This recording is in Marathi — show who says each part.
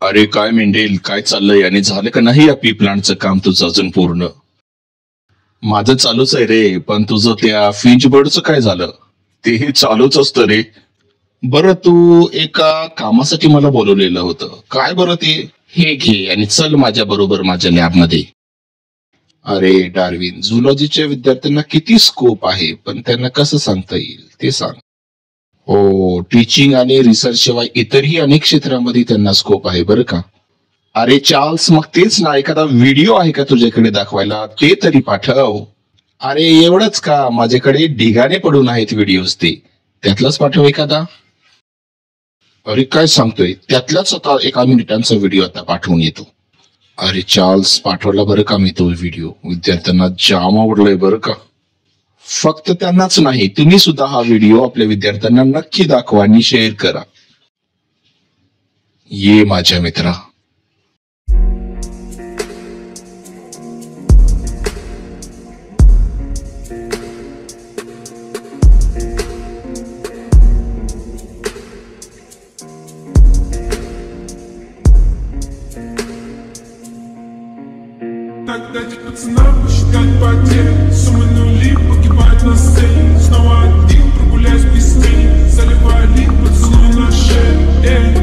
Speaker 1: अरे काय मेंढेल, काय चाललंय आणि झालं का नाही या पी प्लांटचं काम तुझं अजून पूर्ण? माझं चालूच आहे रे, पण तुझं त्या फिंच बर्डचं काय झालं? तेही चालूच असतं रे. बरं, तू एका कामासाठी मला बोलवलेलं होतं, काय बरं ते? हे घे आणि चल माझ्या बरोबर माझ्या लॅबमध्ये. अरे डार्विन, झुलॉजीच्या विद्यार्थ्यांना किती स्कोप आहे, पण त्यांना कसं सांगता येईल ते सांग. हो, टीचिंग आणि रिसर्च शिवाय इतरही अनेक क्षेत्रामध्ये त्यांना स्कोप आहे बरं का. अरे चार्ल्स, मग तेच ना, एखादा व्हिडिओ आहे का तुझ्याकडे दाखवायला, ते तरी पाठव. अरे एवढंच का, माझ्याकडे ढिगाने पडून आहेत व्हिडिओज, ते त्यातलाच पाठव एखादा. अरे काय सांगतोय, त्यातलाच आता 1 मिनिटांचा व्हिडिओ आता पाठवून येतो. अरे चार्ल्स, पाठवला बरं का मी तो व्हिडिओ, विद्यार्थ्यांना जाम आवडलाय बरं का. फक्त त्यांनाच नाही, तुम्ही सुद्धा हा व्हिडिओ आपल्या विद्यार्थ्यांना नक्की दाखवा आणि शेअर करा. ये माझ्या मित्रा.
Speaker 2: Тогда эти пацаны посчитать потери. Суммы нули погибают на сцене. Снова один прогуляюсь без тени. Заливаю лик, поцелуй на шее.